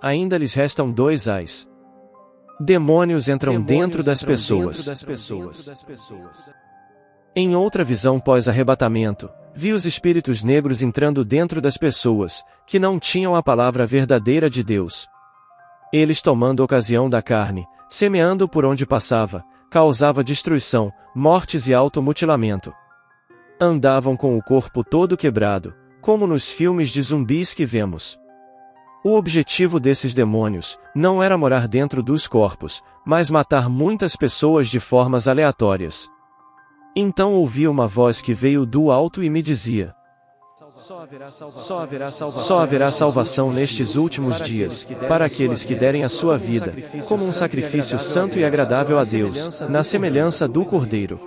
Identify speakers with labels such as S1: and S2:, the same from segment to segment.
S1: ainda lhes restam 2 ais. Demônios entram dentro das pessoas. Em outra visão pós-arrebatamento, vi os espíritos negros entrando dentro das pessoas, que não tinham a palavra verdadeira de Deus. Eles tomando ocasião da carne, semeando por onde passava, causava destruição, mortes e automutilamento. Andavam com o corpo todo quebrado, como nos filmes de zumbis que vemos. O objetivo desses demônios não era morar dentro dos corpos, mas matar muitas pessoas de formas aleatórias. Então ouvi uma voz que veio do alto e me dizia: Só haverá salvação nestes últimos dias, para aqueles que derem a sua vida, como um sacrifício santo e agradável a Deus, na semelhança do Cordeiro.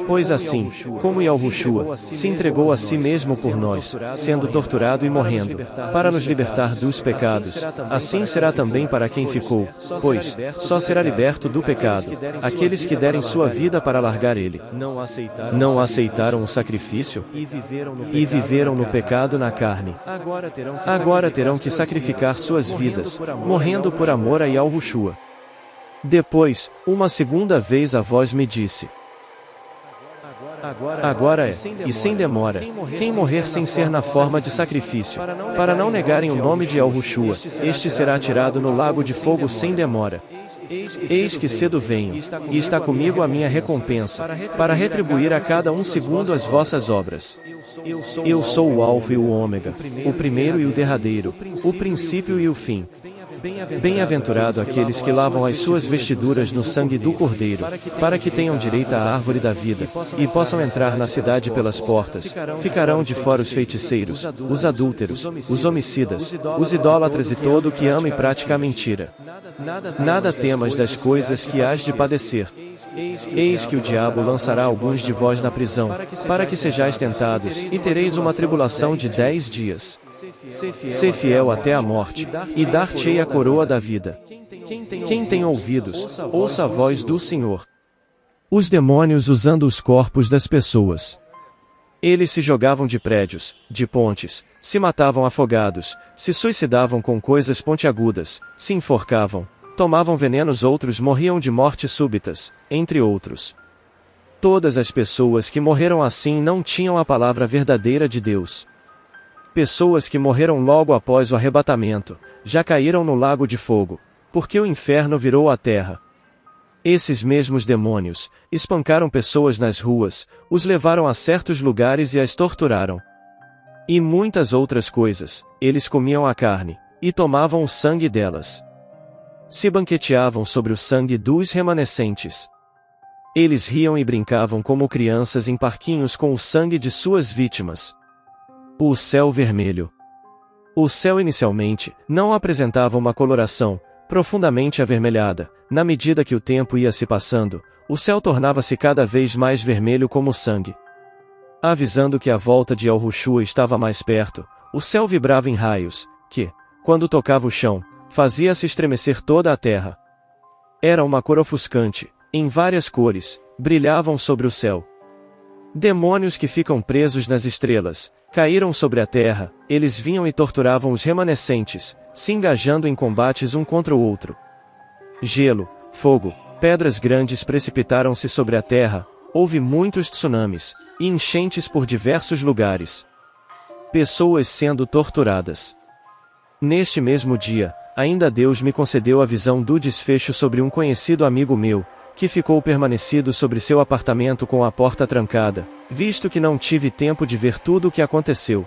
S1: Pois assim, como Yahushua se entregou a si mesmo por nós, sendo torturado e morrendo, para nos libertar dos pecados, assim será também para quem ficou, pois só será liberto do pecado aqueles que derem sua vida para largar ele. Não aceitaram o sacrifício e viveram no pecado na carne. Agora terão que sacrificar suas vidas, morrendo por amor a Yahushua. Depois, uma segunda vez a voz me disse: Agora é, e sem demora, quem morrer sem ser na forma de sacrifício, para não negarem o nome de Yahushua, este será tirado no lago de fogo sem demora. Eis que cedo venho, e está comigo a minha recompensa, para retribuir a cada um segundo as vossas obras. Eu sou o Alfa e o Ômega, o primeiro e o derradeiro, o princípio e o fim. Bem-aventurado aqueles que lavam as suas vestiduras no sangue do Cordeiro, para que tenham direito à árvore da vida, e possam entrar na cidade pelas portas. Ficarão de fora os feiticeiros, os adúlteros, os homicidas, os idólatras e todo o que ama e pratica a mentira. Nada temas das coisas que hás de padecer. Eis que o diabo lançará alguns de vós na prisão, para que sejais tentados, e tereis uma tribulação de 10 dias. Sê fiel até a morte, e dar-te-ei a coroa da vida. Quem tem ouvidos, ouça a voz do Senhor. Os demônios usando os corpos das pessoas. Eles se jogavam de prédios, de pontes, se matavam afogados, se suicidavam com coisas pontiagudas, se enforcavam, tomavam venenos, outros morriam de mortes súbitas, entre outros. Todas as pessoas que morreram assim não tinham a palavra verdadeira de Deus. Pessoas que morreram logo após o arrebatamento, já caíram no lago de fogo, porque o inferno virou a terra. Esses mesmos demônios espancaram pessoas nas ruas, os levaram a certos lugares e as torturaram. E muitas outras coisas. Eles comiam a carne, e tomavam o sangue delas. Se banqueteavam sobre o sangue dos remanescentes. Eles riam e brincavam como crianças em parquinhos com o sangue de suas vítimas. O céu vermelho. O céu inicialmente não apresentava uma coloração profundamente avermelhada. Na medida que o tempo ia se passando, o céu tornava-se cada vez mais vermelho como sangue. Avisando que a volta de Yahushua estava mais perto, o céu vibrava em raios, que, quando tocava o chão, fazia-se estremecer toda a terra. Era uma cor ofuscante, em várias cores, brilhavam sobre o céu. Demônios que ficam presos nas estrelas, caíram sobre a terra, eles vinham e torturavam os remanescentes, se engajando em combates um contra o outro. Gelo, fogo, pedras grandes precipitaram-se sobre a terra, houve muitos tsunamis, e enchentes por diversos lugares. Pessoas sendo torturadas. Neste mesmo dia, ainda Deus me concedeu a visão do desfecho sobre um conhecido amigo meu, que ficou permanecido sobre seu apartamento com a porta trancada, visto que não tive tempo de ver tudo o que aconteceu.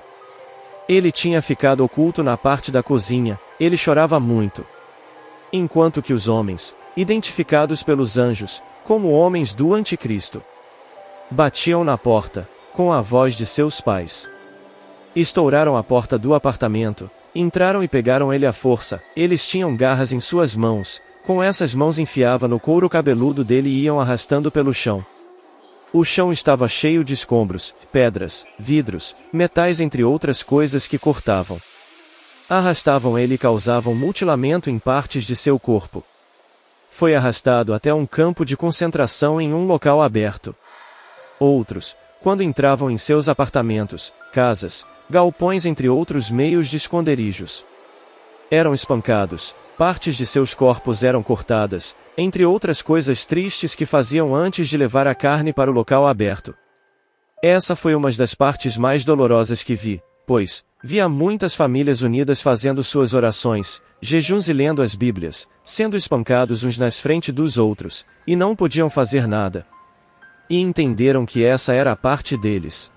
S1: Ele tinha ficado oculto na parte da cozinha, ele chorava muito. Enquanto que os homens, identificados pelos anjos, como homens do anticristo, batiam na porta, com a voz de seus pais. Estouraram a porta do apartamento, entraram e pegaram ele à força, eles tinham garras em suas mãos, com essas mãos enfiava no couro cabeludo dele e iam arrastando pelo chão. O chão estava cheio de escombros, pedras, vidros, metais entre outras coisas que cortavam. Arrastavam ele e causavam mutilamento em partes de seu corpo. Foi arrastado até um campo de concentração em um local aberto. Outros, quando entravam em seus apartamentos, casas, galpões entre outros meios de esconderijos. Eram espancados, partes de seus corpos eram cortadas, entre outras coisas tristes que faziam antes de levar a carne para o local aberto. Essa foi uma das partes mais dolorosas que vi, pois via muitas famílias unidas fazendo suas orações, jejuns e lendo as Bíblias, sendo espancados uns nas frente dos outros, e não podiam fazer nada. E entenderam que essa era a parte deles.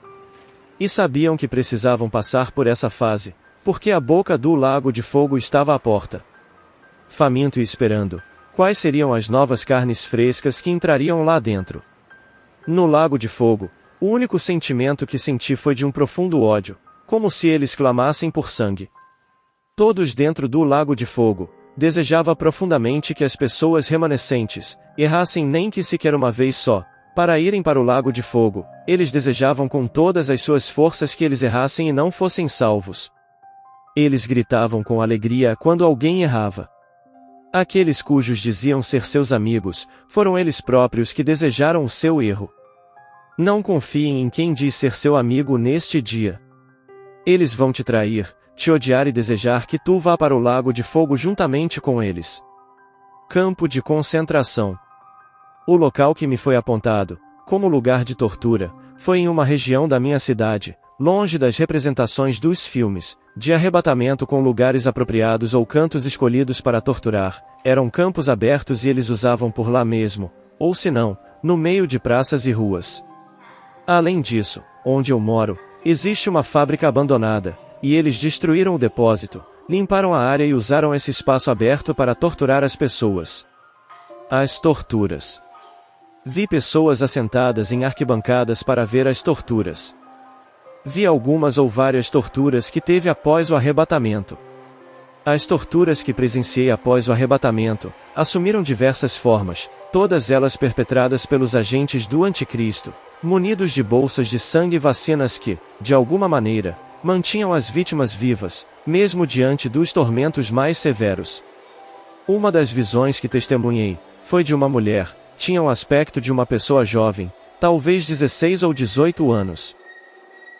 S1: E sabiam que precisavam passar por essa fase, porque a boca do lago de fogo estava à porta. Faminto e esperando, quais seriam as novas carnes frescas que entrariam lá dentro. No lago de fogo, o único sentimento que senti foi de um profundo ódio, como se eles clamassem por sangue. Todos dentro do lago de fogo, desejava profundamente que as pessoas remanescentes, errassem nem que sequer uma vez só, para irem para o lago de fogo, eles desejavam com todas as suas forças que eles errassem e não fossem salvos. Eles gritavam com alegria quando alguém errava. Aqueles cujos diziam ser seus amigos, foram eles próprios que desejaram o seu erro. Não confiem em quem diz ser seu amigo neste dia. Eles vão te trair, te odiar e desejar que tu vá para o lago de fogo juntamente com eles. Campo de concentração. O local que me foi apontado, como lugar de tortura, foi em uma região da minha cidade, longe das representações dos filmes, de arrebatamento com lugares apropriados ou cantos escolhidos para torturar, eram campos abertos e eles usavam por lá mesmo, ou se não, no meio de praças e ruas. Além disso, onde eu moro, existe uma fábrica abandonada, e eles destruíram o depósito, limparam a área e usaram esse espaço aberto para torturar as pessoas. As torturas. Vi pessoas assentadas em arquibancadas para ver as torturas. Vi algumas ou várias torturas que teve após o arrebatamento. As torturas que presenciei após o arrebatamento assumiram diversas formas, todas elas perpetradas pelos agentes do Anticristo, munidos de bolsas de sangue e vacinas que, de alguma maneira, mantinham as vítimas vivas, mesmo diante dos tormentos mais severos. Uma das visões que testemunhei foi de uma mulher, tinha o aspecto de uma pessoa jovem, talvez 16 ou 18 anos.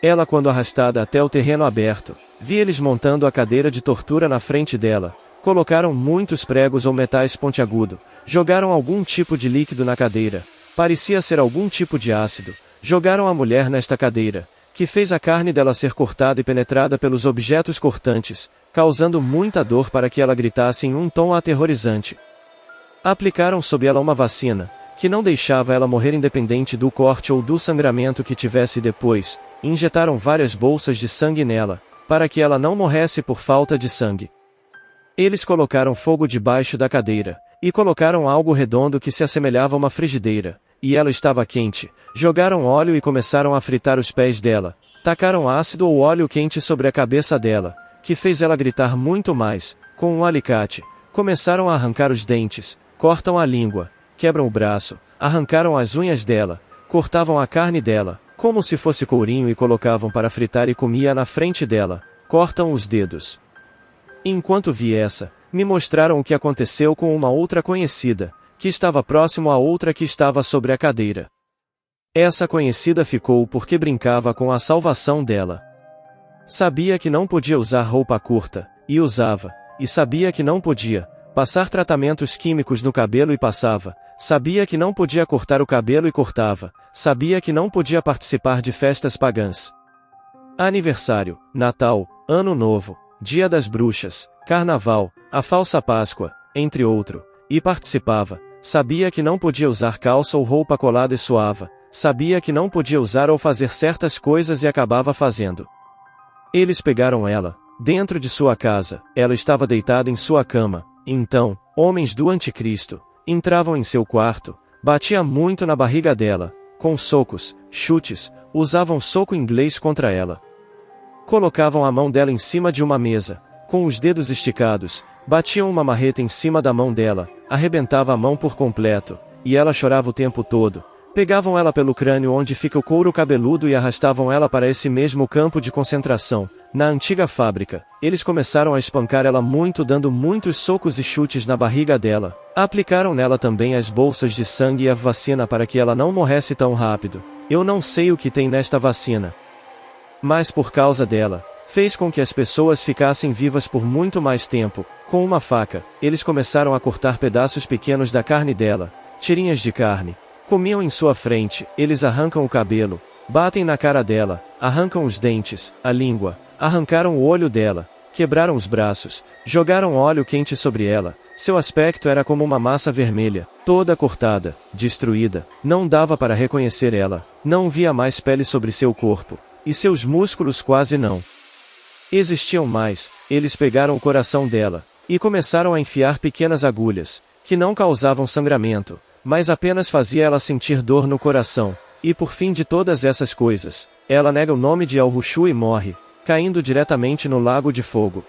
S1: Ela, quando arrastada até o terreno aberto, vi eles montando a cadeira de tortura na frente dela, colocaram muitos pregos ou metais pontiagudo, jogaram algum tipo de líquido na cadeira, parecia ser algum tipo de ácido, jogaram a mulher nesta cadeira, que fez a carne dela ser cortada e penetrada pelos objetos cortantes, causando muita dor para que ela gritasse em um tom aterrorizante. Aplicaram sob ela uma vacina, que não deixava ela morrer independente do corte ou do sangramento que tivesse depois, injetaram várias bolsas de sangue nela, para que ela não morresse por falta de sangue. Eles colocaram fogo debaixo da cadeira, e colocaram algo redondo que se assemelhava a uma frigideira, e ela estava quente, jogaram óleo e começaram a fritar os pés dela, tacaram ácido ou óleo quente sobre a cabeça dela, que fez ela gritar muito mais, com um alicate, começaram a arrancar os dentes, cortam a língua, quebram o braço, arrancaram as unhas dela, cortavam a carne dela, como se fosse courinho e colocavam para fritar e comia na frente dela, cortam os dedos. Enquanto vi essa, me mostraram o que aconteceu com uma outra conhecida, que estava próximo à outra que estava sobre a cadeira. Essa conhecida ficou porque brincava com a salvação dela. Sabia que não podia usar roupa curta, e usava, e sabia que não podia passar tratamentos químicos no cabelo e passava, sabia que não podia cortar o cabelo e cortava, sabia que não podia participar de festas pagãs. Aniversário, Natal, Ano Novo, Dia das Bruxas, Carnaval, a falsa Páscoa, entre outro, e participava, sabia que não podia usar calça ou roupa colada e suava, sabia que não podia usar ou fazer certas coisas e acabava fazendo. Eles pegaram ela, dentro de sua casa, ela estava deitada em sua cama. Então, homens do Anticristo, entravam em seu quarto, batia muito na barriga dela, com socos, chutes, usavam soco inglês contra ela. Colocavam a mão dela em cima de uma mesa, com os dedos esticados, batiam uma marreta em cima da mão dela, arrebentava a mão por completo, e ela chorava o tempo todo. Pegavam ela pelo crânio onde fica o couro cabeludo e arrastavam ela para esse mesmo campo de concentração, na antiga fábrica. Eles começaram a espancar ela muito, dando muitos socos e chutes na barriga dela. Aplicaram nela também as bolsas de sangue e a vacina para que ela não morresse tão rápido. Eu não sei o que tem nesta vacina. Mas por causa dela, fez com que as pessoas ficassem vivas por muito mais tempo. Com uma faca, eles começaram a cortar pedaços pequenos da carne dela, tirinhas de carne. Comiam em sua frente, eles arrancam o cabelo, batem na cara dela, arrancam os dentes, a língua, arrancaram o olho dela, quebraram os braços, jogaram óleo quente sobre ela. Seu aspecto era como uma massa vermelha, toda cortada, destruída. Não dava para reconhecer ela, não via mais pele sobre seu corpo, e seus músculos quase não existiam mais. Eles pegaram o coração dela, e começaram a enfiar pequenas agulhas, que não causavam sangramento, mas apenas fazia ela sentir dor no coração. E por fim de todas essas coisas, ela nega o nome de El-Roshu e morre, caindo diretamente no lago de fogo.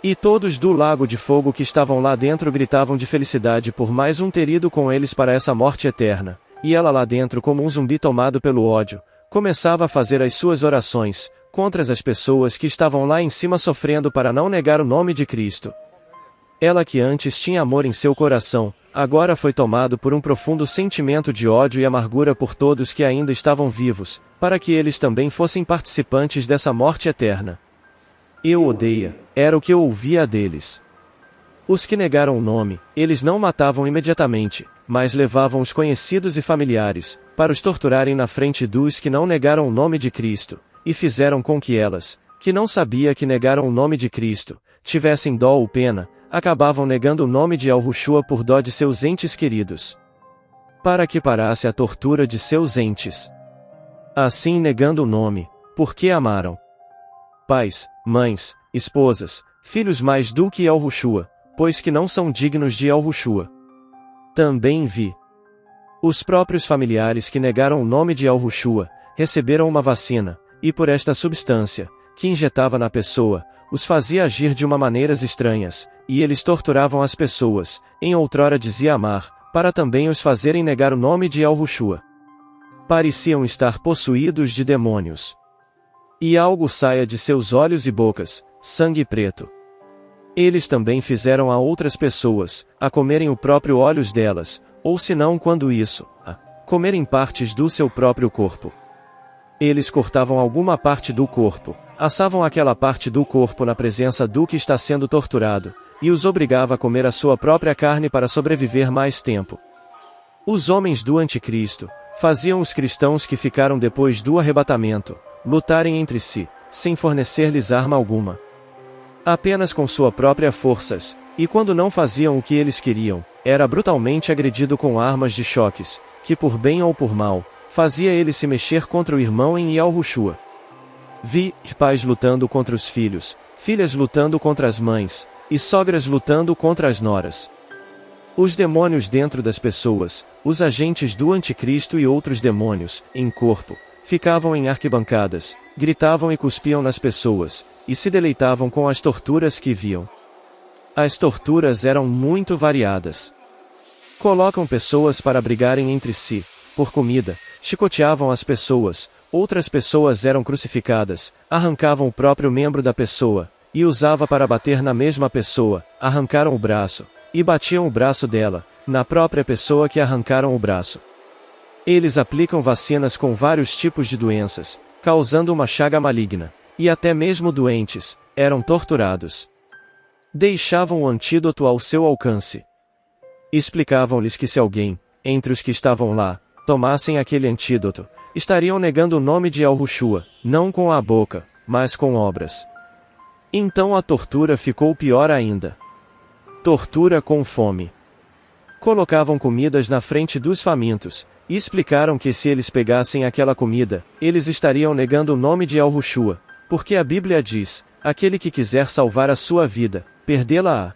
S1: E todos do lago de fogo que estavam lá dentro gritavam de felicidade por mais um ter ido com eles para essa morte eterna. E ela lá dentro, como um zumbi tomado pelo ódio, começava a fazer as suas orações contra as pessoas que estavam lá em cima sofrendo para não negar o nome de Cristo. Ela que antes tinha amor em seu coração, agora foi tomado por um profundo sentimento de ódio e amargura por todos que ainda estavam vivos, para que eles também fossem participantes dessa morte eterna. Eu odeia, era o que eu ouvia deles. Os que negaram o nome, eles não matavam imediatamente, mas levavam os conhecidos e familiares, para os torturarem na frente dos que não negaram o nome de Cristo, e fizeram com que elas, que não sabia que negaram o nome de Cristo, tivessem dó ou pena, acabavam negando o nome de El-Roshu por dó de seus entes queridos, para que parasse a tortura de seus entes. Assim negando o nome, porque amaram pais, mães, esposas, filhos mais do que El-Roshu, pois que não são dignos de El-Roshu. Também vi os próprios familiares que negaram o nome de El-Roshu, receberam uma vacina, e por esta substância, que injetava na pessoa, os fazia agir de uma maneiras estranhas, e eles torturavam as pessoas, em outrora dizia amar, para também os fazerem negar o nome de El-Roshu. Pareciam estar possuídos de demônios. E algo saia de seus olhos e bocas, sangue preto. Eles também fizeram a outras pessoas, a comerem o próprio olhos delas, ou senão quando isso, a comerem partes do seu próprio corpo. Eles cortavam alguma parte do corpo, assavam aquela parte do corpo na presença do que está sendo torturado, e os obrigava a comer a sua própria carne para sobreviver mais tempo. Os homens do Anticristo faziam os cristãos que ficaram depois do arrebatamento lutarem entre si, sem fornecer-lhes arma alguma. Apenas com sua própria forças, e quando não faziam o que eles queriam, era brutalmente agredido com armas de choques, que por bem ou por mal, fazia ele se mexer contra o irmão em El-Roshu. Vi pais lutando contra os filhos, filhas lutando contra as mães, e sogras lutando contra as noras. Os demônios dentro das pessoas, os agentes do Anticristo e outros demônios, em corpo, ficavam em arquibancadas, gritavam e cuspiam nas pessoas, e se deleitavam com as torturas que viam. As torturas eram muito variadas. Colocam pessoas para brigarem entre si, por comida, chicoteavam as pessoas, outras pessoas eram crucificadas, arrancavam o próprio membro da pessoa, e usava para bater na mesma pessoa, arrancaram o braço, e batiam o braço dela, na própria pessoa que arrancaram o braço. Eles aplicam vacinas com vários tipos de doenças, causando uma chaga maligna, e até mesmo doentes, eram torturados. Deixavam o antídoto ao seu alcance. Explicavam-lhes que se alguém, entre os que estavam lá, tomassem aquele antídoto, estariam negando o nome de El-Roshu, não com a boca, mas com obras. Então a tortura ficou pior ainda. Tortura com fome. Colocavam comidas na frente dos famintos, e explicaram que se eles pegassem aquela comida, eles estariam negando o nome de El-Roshu, porque a Bíblia diz, aquele que quiser salvar a sua vida, perdê-la-á.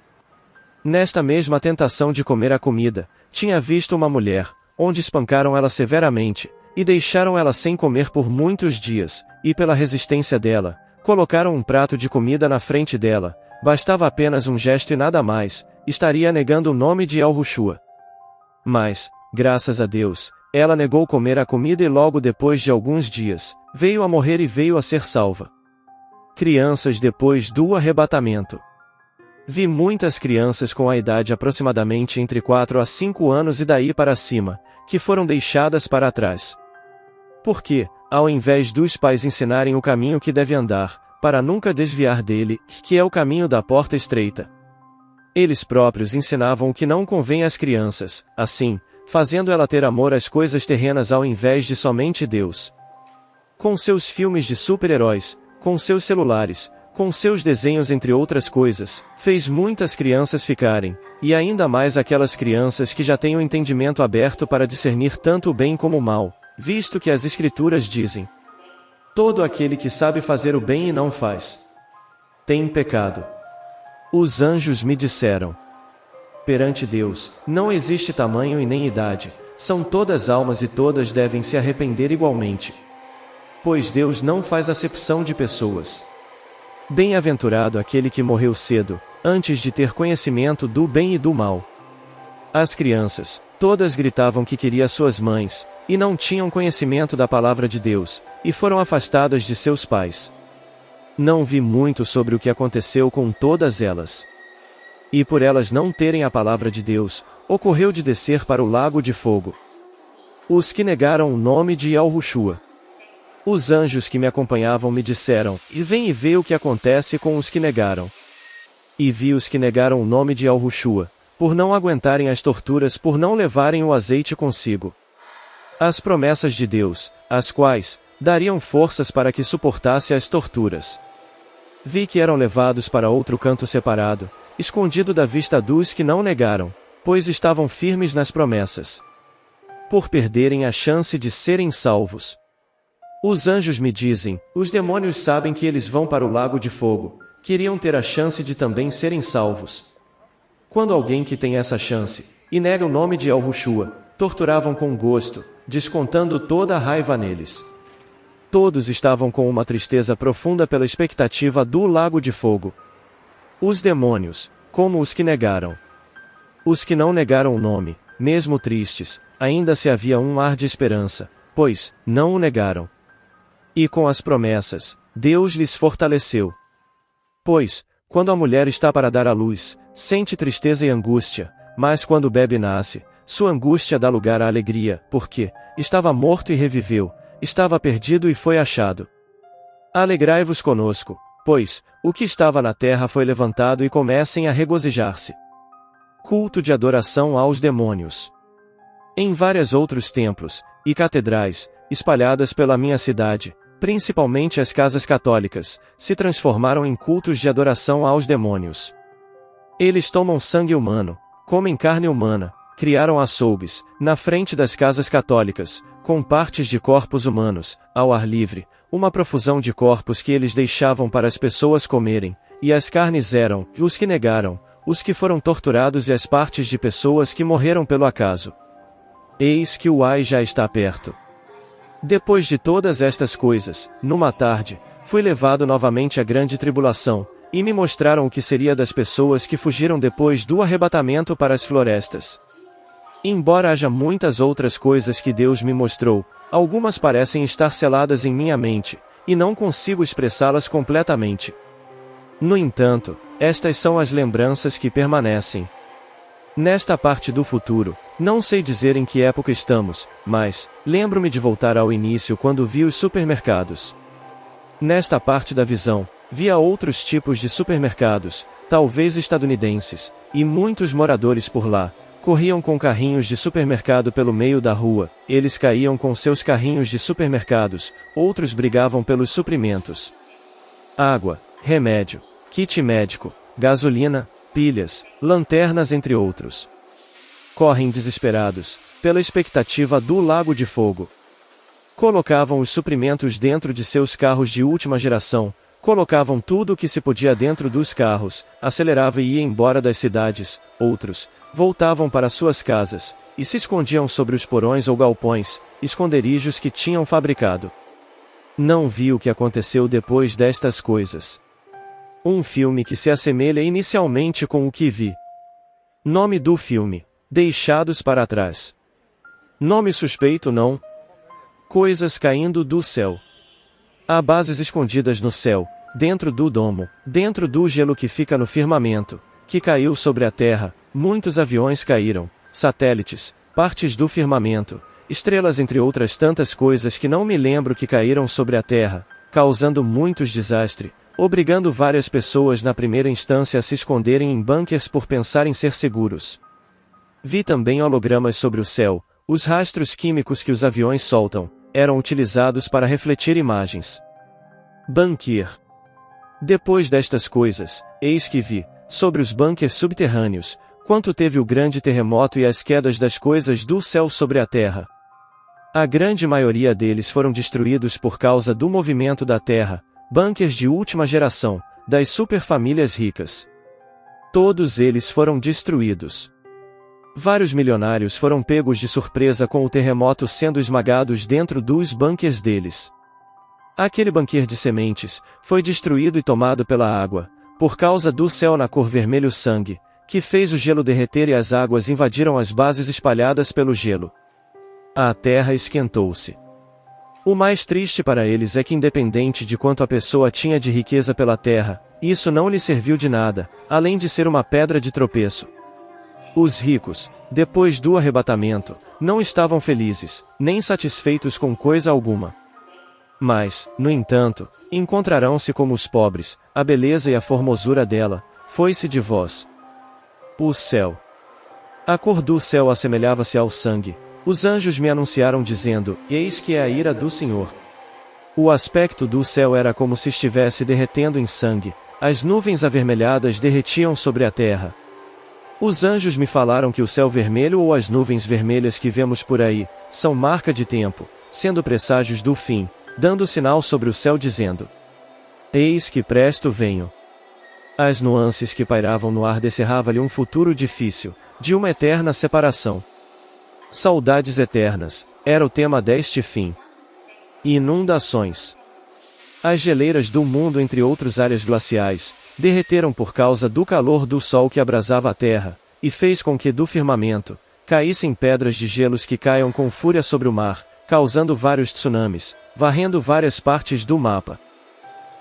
S1: Nesta mesma tentação de comer a comida, tinha visto uma mulher, onde espancaram ela severamente, e deixaram ela sem comer por muitos dias, e pela resistência dela, colocaram um prato de comida na frente dela, bastava apenas um gesto e nada mais, estaria negando o nome de El-Roshu. Mas, graças a Deus, ela negou comer a comida e logo depois de alguns dias, veio a morrer e veio a ser salva. Crianças depois do arrebatamento. Vi muitas crianças com a idade aproximadamente entre 4 a 5 anos e daí para cima, que foram deixadas para trás. Porque, ao invés dos pais ensinarem o caminho que deve andar, para nunca desviar dele, que é o caminho da porta estreita. Eles próprios ensinavam o que não convém às crianças, assim, fazendo ela ter amor às coisas terrenas ao invés de somente Deus. Com seus filmes de super-heróis, com seus celulares, com seus desenhos entre outras coisas, fez muitas crianças ficarem, e ainda mais aquelas crianças que já têm o entendimento aberto para discernir tanto o bem como o mal, visto que as Escrituras dizem: todo aquele que sabe fazer o bem e não faz, tem pecado. Os anjos me disseram: perante Deus, não existe tamanho e nem idade, são todas almas e todas devem se arrepender igualmente. Pois Deus não faz acepção de pessoas. Bem-aventurado aquele que morreu cedo, antes de ter conhecimento do bem e do mal. As crianças, todas gritavam que queria suas mães, e não tinham conhecimento da palavra de Deus, e foram afastadas de seus pais. Não vi muito sobre o que aconteceu com todas elas. E por elas não terem a palavra de Deus, ocorreu de descer para o lago de fogo. Os que negaram o nome de Yahushua. Os anjos que me acompanhavam me disseram: e vem e vê o que acontece com os que negaram. E vi os que negaram o nome de Yahushua, por não aguentarem as torturas, por não levarem o azeite consigo. As promessas de Deus, as quais dariam forças para que suportasse as torturas. Vi que eram levados para outro canto separado, escondido da vista dos que não negaram, pois estavam firmes nas promessas, por perderem a chance de serem salvos. Os anjos me dizem: os demônios sabem que eles vão para o lago de fogo, queriam ter a chance de também serem salvos. Quando alguém que tem essa chance, e nega o nome de Yahushua, torturavam com gosto, descontando toda a raiva neles. Todos estavam com uma tristeza profunda pela expectativa do lago de fogo. Os demônios, como os que negaram. Os que não negaram o nome, mesmo tristes, ainda se havia um ar de esperança, pois não o negaram. E com as promessas, Deus lhes fortaleceu. Pois, quando a mulher está para dar à luz, sente tristeza e angústia, mas quando o bebê nasce, sua angústia dá lugar à alegria, porque estava morto e reviveu, estava perdido e foi achado. Alegrai-vos conosco, pois o que estava na terra foi levantado, e comecem a regozijar-se. Culto de adoração aos demônios. Em vários outros templos e catedrais, espalhadas pela minha cidade, principalmente as casas católicas, se transformaram em cultos de adoração aos demônios. Eles tomam sangue humano, comem carne humana, criaram açougues, na frente das casas católicas, com partes de corpos humanos, ao ar livre, uma profusão de corpos que eles deixavam para as pessoas comerem, e as carnes eram, os que negaram, os que foram torturados e as partes de pessoas que morreram pelo acaso. Eis que o ai já está perto. Depois de todas estas coisas, numa tarde, fui levado novamente à grande tribulação, e me mostraram o que seria das pessoas que fugiram depois do arrebatamento para as florestas. Embora haja muitas outras coisas que Deus me mostrou, algumas parecem estar seladas em minha mente, e não consigo expressá-las completamente. No entanto, estas são as lembranças que permanecem. Nesta parte do futuro, não sei dizer em que época estamos, mas lembro-me de voltar ao início quando vi os supermercados. Nesta parte da visão, via outros tipos de supermercados, talvez estadunidenses, e muitos moradores por lá corriam com carrinhos de supermercado pelo meio da rua, eles caíam com seus carrinhos de supermercados, outros brigavam pelos suprimentos. Água, remédio, kit médico, gasolina, pilhas, lanternas entre outros. Correm desesperados, pela expectativa do lago de fogo. Colocavam os suprimentos dentro de seus carros de última geração, colocavam tudo o que se podia dentro dos carros, aceleravam e iam embora das cidades, outros voltavam para suas casas, e se escondiam sobre os porões ou galpões, esconderijos que tinham fabricado. Não vi o que aconteceu depois destas coisas. Um filme que se assemelha inicialmente com o que vi. Nome do filme: Deixados para Trás. Nome suspeito não? Coisas caindo do céu. Há bases escondidas no céu, dentro do domo, dentro do gelo que fica no firmamento, que caiu sobre a terra, muitos aviões caíram, satélites, partes do firmamento, estrelas entre outras tantas coisas que não me lembro que caíram sobre a terra, causando muitos desastres, obrigando várias pessoas na primeira instância a se esconderem em bunkers por pensarem ser seguros. Vi também hologramas sobre o céu. Os rastros químicos que os aviões soltam eram utilizados para refletir imagens. Bunker. Depois destas coisas, eis que vi, sobre os bunkers subterrâneos, quanto teve o grande terremoto e as quedas das coisas do céu sobre a terra. A grande maioria deles foram destruídos por causa do movimento da terra, bunkers de última geração, das superfamílias ricas. Todos eles foram destruídos. Vários milionários foram pegos de surpresa com o terremoto sendo esmagados dentro dos bunkers deles. Aquele bunker de sementes foi destruído e tomado pela água, por causa do céu na cor vermelho sangue, que fez o gelo derreter e as águas invadiram as bases espalhadas pelo gelo. A terra esquentou-se. O mais triste para eles é que, independente de quanto a pessoa tinha de riqueza pela terra, isso não lhe serviu de nada, além de ser uma pedra de tropeço. Os ricos, depois do arrebatamento, não estavam felizes, nem satisfeitos com coisa alguma. Mas, no entanto, encontrarão-se como os pobres, a beleza e a formosura dela, foi-se de vós. O céu. A cor do céu assemelhava-se ao sangue. Os anjos me anunciaram dizendo, eis que é a ira do Senhor. O aspecto do céu era como se estivesse derretendo em sangue, as nuvens avermelhadas derretiam sobre a terra. Os anjos me falaram que o céu vermelho ou as nuvens vermelhas que vemos por aí, são marca de tempo, sendo presságios do fim, dando sinal sobre o céu dizendo: eis que presto venho. As nuances que pairavam no ar descerrava-lhe um futuro difícil, de uma eterna separação. Saudades eternas, era o tema deste fim. Inundações. As geleiras do mundo, entre outras áreas glaciais, derreteram por causa do calor do sol que abrasava a terra, e fez com que do firmamento caíssem pedras de gelos que caiam com fúria sobre o mar, causando vários tsunamis, varrendo várias partes do mapa.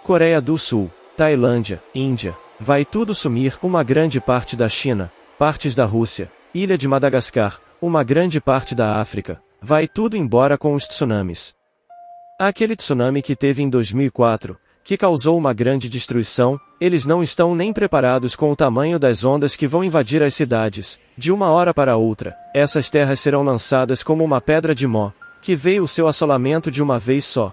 S1: Coreia do Sul, Tailândia, Índia, vai tudo sumir, uma grande parte da China, partes da Rússia, ilha de Madagascar, uma grande parte da África, vai tudo embora com os tsunamis. Aquele tsunami que teve em 2004, que causou uma grande destruição, eles não estão nem preparados com o tamanho das ondas que vão invadir as cidades. De uma hora para outra, essas terras serão lançadas como uma pedra de mó, que veio o seu assolamento de uma vez só.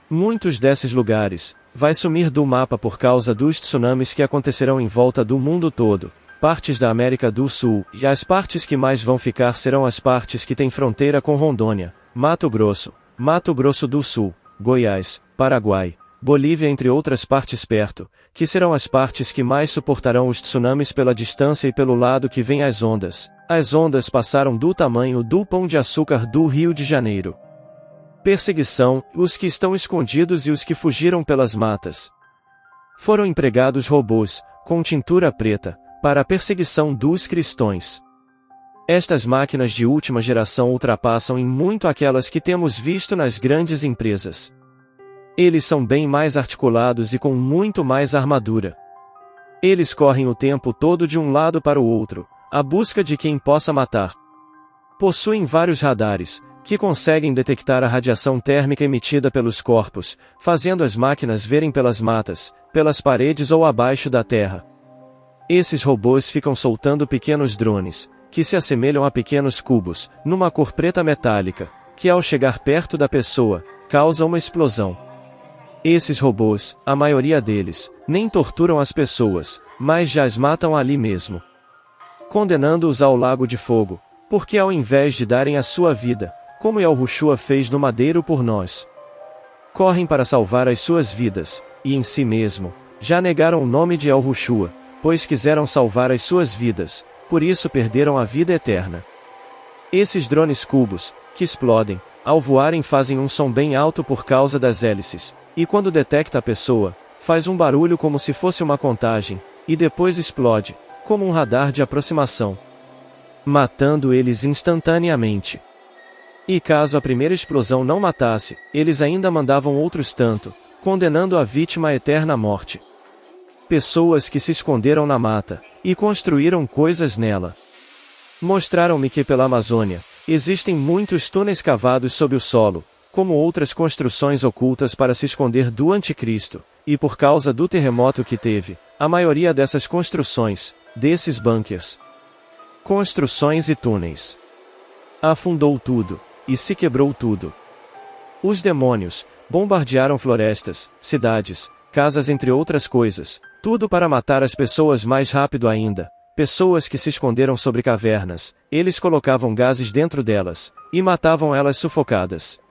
S1: Muitos desses lugares vai sumir do mapa por causa dos tsunamis que acontecerão em volta do mundo todo, partes da América do Sul, e as partes que mais vão ficar serão as partes que têm fronteira com Rondônia, Mato Grosso do Sul, Goiás, Paraguai, Bolívia, entre outras partes perto, que serão as partes que mais suportarão os tsunamis pela distância e pelo lado que vêm as ondas. As ondas passaram do tamanho do pão de açúcar do Rio de Janeiro. Perseguição, os que estão escondidos e os que fugiram pelas matas. Foram empregados robôs, com tintura preta, para a perseguição dos cristãos. Estas máquinas de última geração ultrapassam em muito aquelas que temos visto nas grandes empresas. Eles são bem mais articulados e com muito mais armadura. Eles correm o tempo todo de um lado para o outro, à busca de quem possa matar. Possuem vários radares, que conseguem detectar a radiação térmica emitida pelos corpos, fazendo as máquinas verem pelas matas, pelas paredes ou abaixo da terra. Esses robôs ficam soltando pequenos drones, que se assemelham a pequenos cubos, numa cor preta metálica, que ao chegar perto da pessoa, causa uma explosão. Esses robôs, a maioria deles, nem torturam as pessoas, mas já as matam ali mesmo, condenando-os ao lago de fogo, porque ao invés de darem a sua vida, como Yahushua fez no madeiro por nós, correm para salvar as suas vidas, e em si mesmo, já negaram o nome de Yahushua, pois quiseram salvar as suas vidas, por isso perderam a vida eterna. Esses drones cubos, que explodem, ao voarem fazem um som bem alto por causa das hélices, e quando detecta a pessoa, faz um barulho como se fosse uma contagem, e depois explode, como um radar de aproximação, matando eles instantaneamente. E caso a primeira explosão não matasse, eles ainda mandavam outros tanto, condenando a vítima à eterna morte. Pessoas que se esconderam na mata, e construíram coisas nela. Mostraram-me que pela Amazônia, existem muitos túneis cavados sob o solo, como outras construções ocultas para se esconder do Anticristo, e por causa do terremoto que teve, a maioria dessas construções, desses bunkers, construções e túneis, afundou tudo, e se quebrou tudo. Os demônios bombardearam florestas, cidades, casas entre outras coisas, tudo para matar as pessoas mais rápido ainda. Pessoas que se esconderam sobre cavernas, eles colocavam gases dentro delas, e matavam elas sufocadas.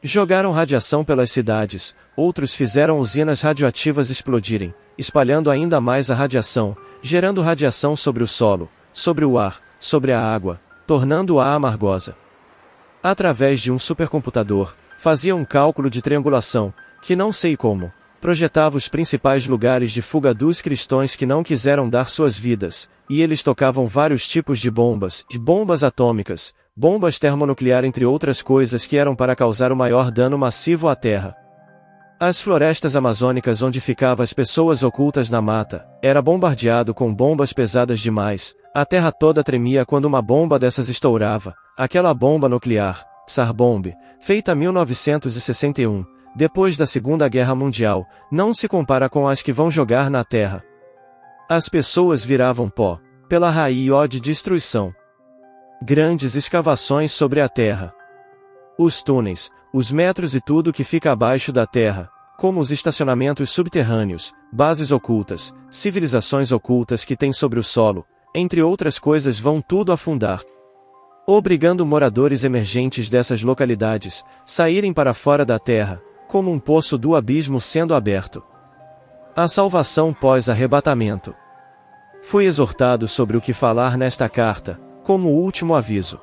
S1: Jogaram radiação pelas cidades, outros fizeram usinas radioativas explodirem, espalhando ainda mais a radiação, gerando radiação sobre o solo, sobre o ar, sobre a água, tornando-a amargosa. Através de um supercomputador, fazia um cálculo de triangulação, que não sei como, projetava os principais lugares de fuga dos cristãos que não quiseram dar suas vidas, e eles tocavam vários tipos de bombas atômicas, bombas termonuclear entre outras coisas que eram para causar o maior dano massivo à Terra. As florestas amazônicas onde ficavam as pessoas ocultas na mata, era bombardeado com bombas pesadas demais, a Terra toda tremia quando uma bomba dessas estourava, aquela bomba nuclear, Tsar Bomb, feita em 1961, depois da Segunda Guerra Mundial, não se compara com as que vão jogar na Terra. As pessoas viravam pó, pela raiz de destruição. Grandes escavações sobre a Terra. Os túneis, os metros e tudo que fica abaixo da Terra, como os estacionamentos subterrâneos, bases ocultas, civilizações ocultas que tem sobre o solo, entre outras coisas vão tudo afundar, obrigando moradores emergentes dessas localidades, saírem para fora da Terra, como um poço do abismo sendo aberto. A salvação pós-arrebatamento. Fui exortado sobre o que falar nesta carta, como último aviso.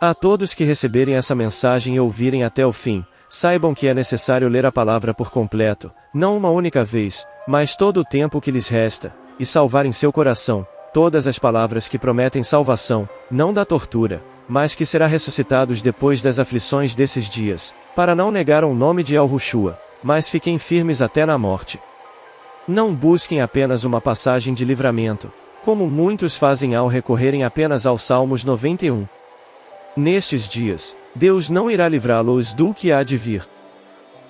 S1: A todos que receberem essa mensagem e ouvirem até o fim, saibam que é necessário ler a palavra por completo, não uma única vez, mas todo o tempo que lhes resta, e salvar em seu coração, todas as palavras que prometem salvação, não da tortura, mas que será ressuscitados depois das aflições desses dias, para não negar o nome de Yahushua, mas fiquem firmes até na morte. Não busquem apenas uma passagem de livramento, como muitos fazem ao recorrerem apenas aos Salmos 91. Nestes dias, Deus não irá livrá-los do que há de vir.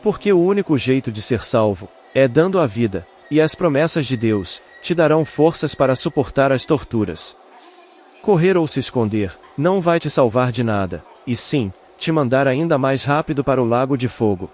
S1: Porque o único jeito de ser salvo, é dando a vida, e as promessas de Deus, te darão forças para suportar as torturas. Correr ou se esconder, não vai te salvar de nada, e sim, te mandar ainda mais rápido para o lago de fogo.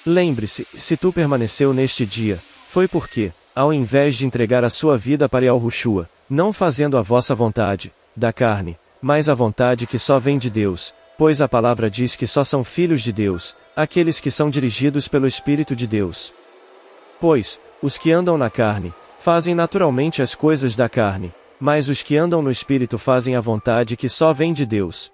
S1: Lembre-se, se tu permaneceu neste dia, foi porque, ao invés de entregar a sua vida para Yahushua, não fazendo a vossa vontade, da carne, mas a vontade que só vem de Deus, pois a palavra diz que só são filhos de Deus, aqueles que são dirigidos pelo Espírito de Deus. Pois, os que andam na carne, fazem naturalmente as coisas da carne, mas os que andam no Espírito fazem a vontade que só vem de Deus.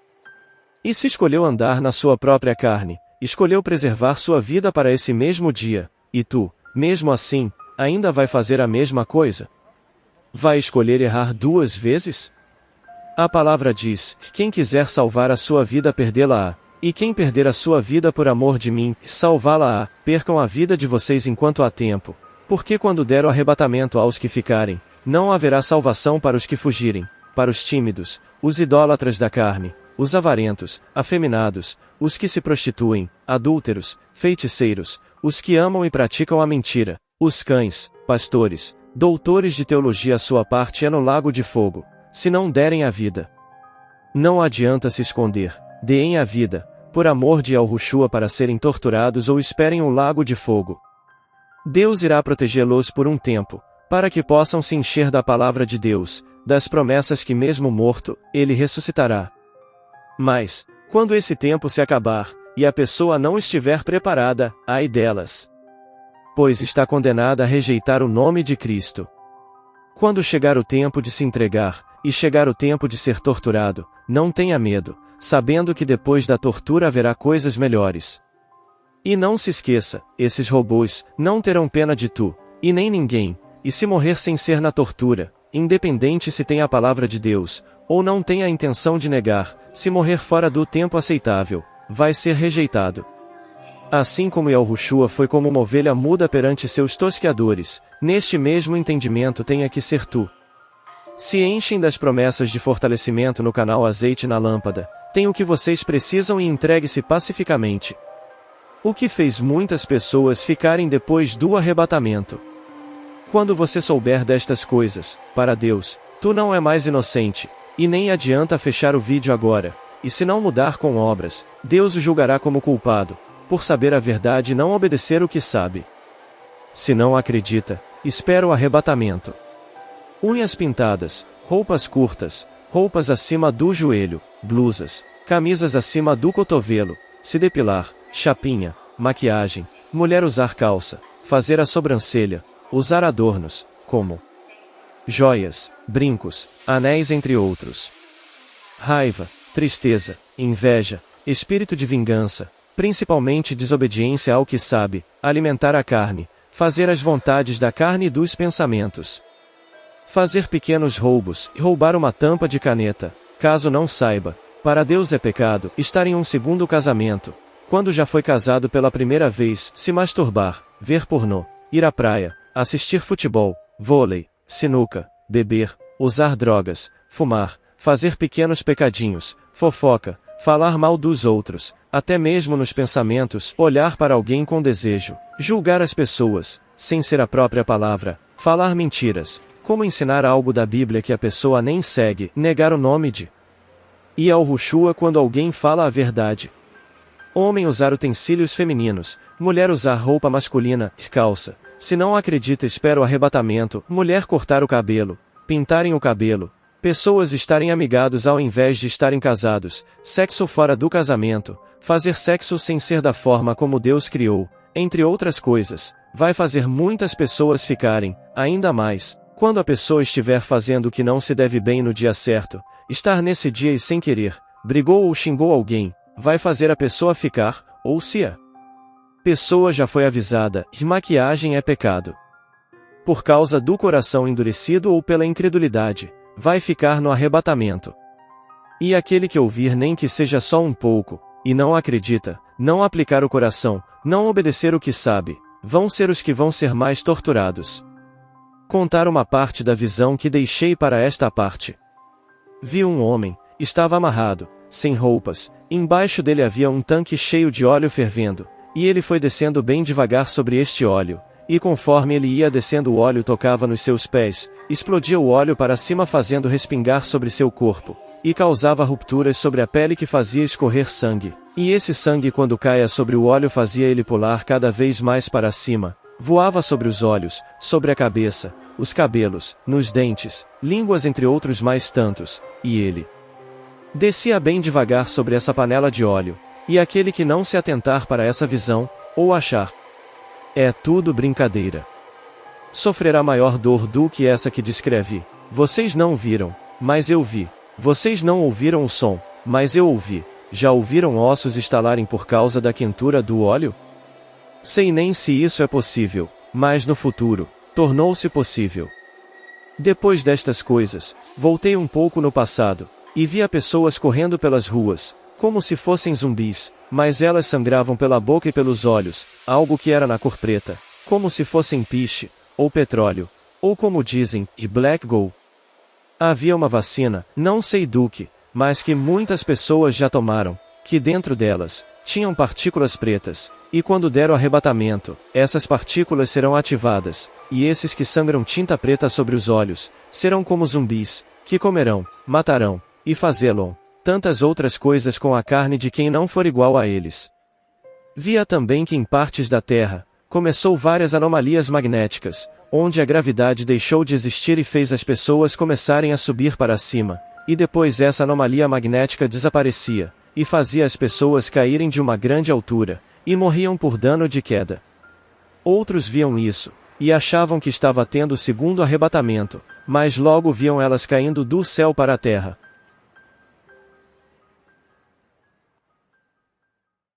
S1: E se escolheu andar na sua própria carne, escolheu preservar sua vida para esse mesmo dia, e tu, mesmo assim, ainda vai fazer a mesma coisa? Vai escolher errar 2 vezes? A palavra diz, quem quiser salvar a sua vida perdê-la-á, e quem perder a sua vida por amor de mim, salvá-la-á. Percam a vida de vocês enquanto há tempo, porque quando der o arrebatamento aos que ficarem, não haverá salvação para os que fugirem, para os tímidos, os idólatras da carne, os avarentos, afeminados, os que se prostituem, adúlteros, feiticeiros, os que amam e praticam a mentira, os cães, pastores, doutores de teologia. A sua parte é no lago de fogo, se não derem a vida. Não adianta se esconder, deem a vida, por amor de Yahushua, para serem torturados, ou esperem o lago de fogo. Deus irá protegê-los por um tempo, para que possam se encher da palavra de Deus, das promessas que mesmo morto, ele ressuscitará. Mas, quando esse tempo se acabar, e a pessoa não estiver preparada, ai delas! Pois está condenada a rejeitar o nome de Cristo. Quando chegar o tempo de se entregar, e chegar o tempo de ser torturado, não tenha medo, sabendo que depois da tortura haverá coisas melhores. E não se esqueça, esses robôs não terão pena de tu, e nem ninguém, e se morrer sem ser na tortura, independente se tem a palavra de Deus, ou não tem a intenção de negar, se morrer fora do tempo aceitável, vai ser rejeitado. Assim como Yahushua foi como uma ovelha muda perante seus tosqueadores, neste mesmo entendimento tenha que ser tu. Se enchem das promessas de fortalecimento no canal Azeite na Lâmpada, tem o que vocês precisam e entregue-se pacificamente. O que fez muitas pessoas ficarem depois do arrebatamento. Quando você souber destas coisas, para Deus, tu não é mais inocente, e nem adianta fechar o vídeo agora, e se não mudar com obras, Deus o julgará como culpado, por saber a verdade e não obedecer o que sabe. Se não acredita, espera o arrebatamento. Unhas pintadas, roupas curtas, roupas acima do joelho, blusas, camisas acima do cotovelo, se depilar, chapinha, maquiagem, mulher usar calça, fazer a sobrancelha, usar adornos, como joias, brincos, anéis entre outros. Raiva, tristeza, inveja, espírito de vingança, principalmente desobediência ao que sabe, alimentar a carne, fazer as vontades da carne e dos pensamentos. Fazer pequenos roubos e roubar uma tampa de caneta, caso não saiba, para Deus é pecado estar em um segundo casamento, quando já foi casado pela primeira vez, se masturbar, ver pornô, ir à praia, assistir futebol, vôlei, sinuca, beber, usar drogas, fumar, fazer pequenos pecadinhos, fofoca, falar mal dos outros, até mesmo nos pensamentos, olhar para alguém com desejo, julgar as pessoas, sem ser a própria palavra, falar mentiras, como ensinar algo da Bíblia que a pessoa nem segue, negar o nome de e ao Yeshua quando alguém fala a verdade. Homem usar utensílios femininos, mulher usar roupa masculina, calça. Se não acredita, espera o arrebatamento, mulher cortar o cabelo, pintarem o cabelo, pessoas estarem amigados ao invés de estarem casados, sexo fora do casamento, fazer sexo sem ser da forma como Deus criou, entre outras coisas, vai fazer muitas pessoas ficarem, ainda mais, quando a pessoa estiver fazendo o que não se deve bem no dia certo, estar nesse dia e sem querer, brigou ou xingou alguém, vai fazer a pessoa ficar, ou se a pessoa já foi avisada, que maquiagem é pecado. Por causa do coração endurecido ou pela incredulidade, vai ficar no arrebatamento. E aquele que ouvir nem que seja só um pouco, e não acredita, não aplicar o coração, não obedecer o que sabe, vão ser os que vão ser mais torturados. Contar uma parte da visão que deixei para esta parte. Vi um homem, estava amarrado, sem roupas, embaixo dele havia um tanque cheio de óleo fervendo, e ele foi descendo bem devagar sobre este óleo, e conforme ele ia descendo o óleo tocava nos seus pés, explodia o óleo para cima fazendo respingar sobre seu corpo, e causava rupturas sobre a pele que fazia escorrer sangue, e esse sangue quando caia sobre o óleo fazia ele pular cada vez mais para cima, voava sobre os olhos, sobre a cabeça, os cabelos, nos dentes, línguas entre outros mais tantos, e ele descia bem devagar sobre essa panela de óleo, e aquele que não se atentar para essa visão, ou achar é tudo brincadeira, sofrerá maior dor do que essa que descrevi. Vocês não viram, mas eu vi. Vocês não ouviram o som, mas eu ouvi. Já ouviram ossos estalarem por causa da quentura do óleo? Sei nem se isso é possível, mas no futuro, tornou-se possível. Depois destas coisas, voltei um pouco no passado, e via pessoas correndo pelas ruas, como se fossem zumbis, mas elas sangravam pela boca e pelos olhos, algo que era na cor preta, como se fossem piche, ou petróleo, ou como dizem, de black gold. Havia uma vacina, não sei do que, mas que muitas pessoas já tomaram, que dentro delas, tinham partículas pretas, e quando der o arrebatamento, essas partículas serão ativadas, e esses que sangram tinta preta sobre os olhos, serão como zumbis, que comerão, matarão, e fazê-lo tantas outras coisas com a carne de quem não for igual a eles. Via também que em partes da Terra, começou várias anomalias magnéticas, onde a gravidade deixou de existir e fez as pessoas começarem a subir para cima, e depois essa anomalia magnética desaparecia, e fazia as pessoas caírem de uma grande altura, e morriam por dano de queda. Outros viam isso, e achavam que estava tendo o segundo arrebatamento, mas logo viam elas caindo do céu para a terra,